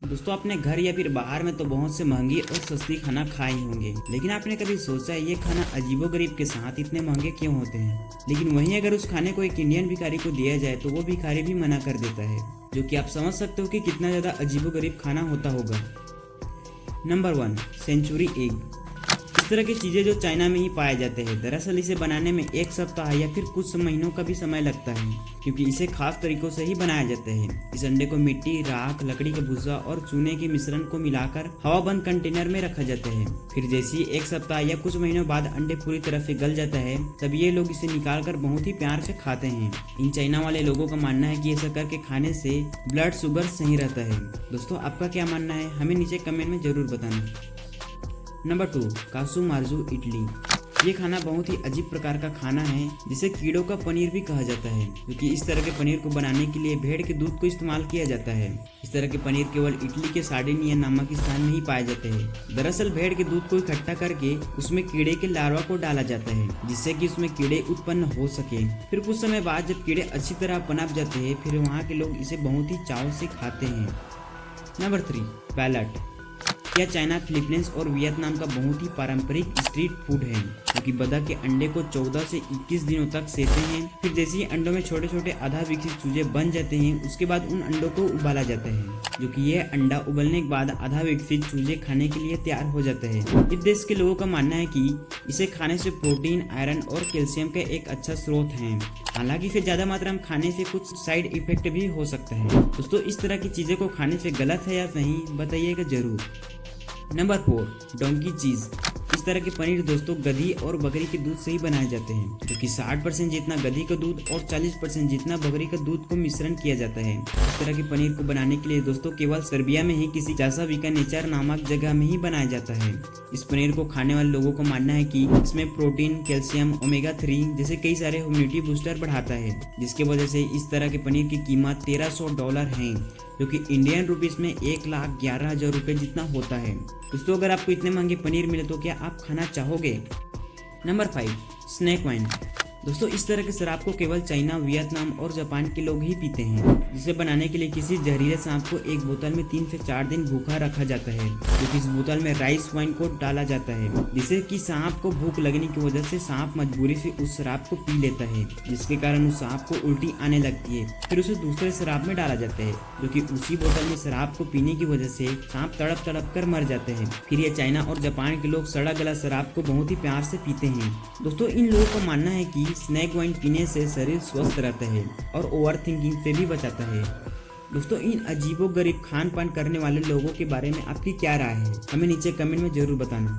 दोस्तों अपने घर या फिर बाहर में तो बहुत से महंगी और सस्ती खाना खाए ही होंगे, लेकिन आपने कभी सोचा ये खाना अजीबोगरीब के साथ इतने महंगे क्यों होते हैं। लेकिन वहीं अगर उस खाने को एक इंडियन भिखारी को दिया जाए तो वो भिखारी भी मना कर देता है, जो कि आप समझ सकते हो कि कितना ज्यादा अजीबोगरीब खाना होता होगा। Number 1, century egg. इस तरह की चीजें जो चाइना में ही पाए जाते हैं। दरअसल इसे बनाने में एक सप्ताह या फिर कुछ महीनों का भी समय लगता है, क्योंकि इसे खास तरीकों से ही बनाया जाता है। इस अंडे को मिट्टी, राख, लकड़ी का भूसा और चूने के मिश्रण को मिलाकर हवाबंद कंटेनर में रखा जाता है। फिर जैसे ही एक सप्ताह या कुछ महीनों बाद अंडे पूरी तरह से गल जाता है, तब ये लोग इसे निकाल कर बहुत ही प्यार से खाते हैं। इन चाइना वाले लोगों का मानना है कि ऐसा करके खाने से ब्लड शुगर सही रहता है। दोस्तों आपका क्या मानना है, हमें नीचे कमेंट में जरूर बताना। नंबर 2, कासू मार्जू इडली। ये खाना बहुत ही अजीब प्रकार का खाना है, जिसे कीड़ों का पनीर भी कहा जाता है, क्योंकि इस तरह के पनीर को बनाने के लिए भेड़ के दूध को इस्तेमाल किया जाता है। इस तरह के पनीर केवल इटली के सार्डिनिया नामक स्थान में ही पाए जाते हैं। दरअसल भेड़ के दूध को इकट्ठा करके उसमें कीड़े के लार्वा को डाला जाता है, जिससे कि उसमें कीड़े उत्पन्न हो सके। फिर कुछ समय बाद जब कीड़े अच्छी तरह पनप जाते हैं, फिर वहाँ के लोग इसे बहुत ही चाव से खाते हैं। नंबर 3, पैलेट। यह चाइना, फिलीपींस और वियतनाम का बहुत ही पारंपरिक स्ट्रीट फूड है, जो कि बतख के अंडे को 14 से 21 दिनों तक सेते हैं। फिर जैसे ही अंडों में छोटे छोटे आधा विकसित चूजे बन जाते हैं, उसके बाद उन अंडों को उबाला जाता है, जो कि यह अंडा उबलने के बाद आधा विकसित चूजे खाने के लिए तैयार हो जाता है। इस देश के लोगों का मानना है कि इसे खाने से प्रोटीन, आयरन और कैल्शियम का एक अच्छा स्रोत है। हालांकि इसे ज्यादा मात्रा में खाने से कुछ साइड इफेक्ट भी हो सकता है। दोस्तों इस तरह की चीजें को खाने से गलत है या सही, बताइएगा जरूर। नंबर 4, डोंकी चीज। इस तरह के पनीर दोस्तों गधी और बकरी के दूध से ही बनाए जाते हैं, जो कि 60% जितना गधी का दूध और 40% जितना बकरी का दूध को मिश्रण किया जाता है। इस तरह के पनीर को बनाने के लिए दोस्तों केवल सर्बिया में ही किसी जासाविका नेचर नामक जगह में ही बनाया जाता है। इस पनीर को खाने वाले लोगों का मानना है कि इसमें प्रोटीन, कैल्शियम, ओमेगा 3 जैसे कई सारे इम्यूनिटी बूस्टर बढ़ाता है, जिसकी वजह से इस तरह के पनीर की कीमत $1300 है, जो कि इंडियन रुपीस में 1,11,000 रुपये जितना होता है। दोस्तों अगर आपको इतने महंगे पनीर मिले तो क्या आप खाना चाहोगे। Number 5, snake wine. दोस्तों इस तरह के शराब को केवल चाइना, वियतनाम और जापान के लोग ही पीते हैं, जिसे बनाने के लिए किसी जहरीले सांप को एक बोतल में 3 से 4 दिन भूखा रखा जाता है, जो कि इस बोतल में राइस वाइन को डाला जाता है, जिससे कि सांप को भूख लगने की वजह से सांप मजबूरी से उस शराब को पी लेता है, जिसके कारण उस सांप को उल्टी आने लगती है। फिर उसे दूसरे शराब में डाला जाता है, जो कि उसी बोतल में शराब को पीने की वजह से सांप तड़प तड़प कर मर जाते हैं। फिर ये चाइना और जापान के लोग सड़ा गला शराब को बहुत ही प्यार से पीते हैं। दोस्तों इन लोगों का मानना है कि स्नेक वाइन पीने से शरीर स्वस्थ रहता है और ओवर थिंकिंग से भी बचाता है। दोस्तों इन अजीबो गरीब खान पान करने वाले लोगों के बारे में आपकी क्या राय है, हमें नीचे कमेंट में जरूर बताना।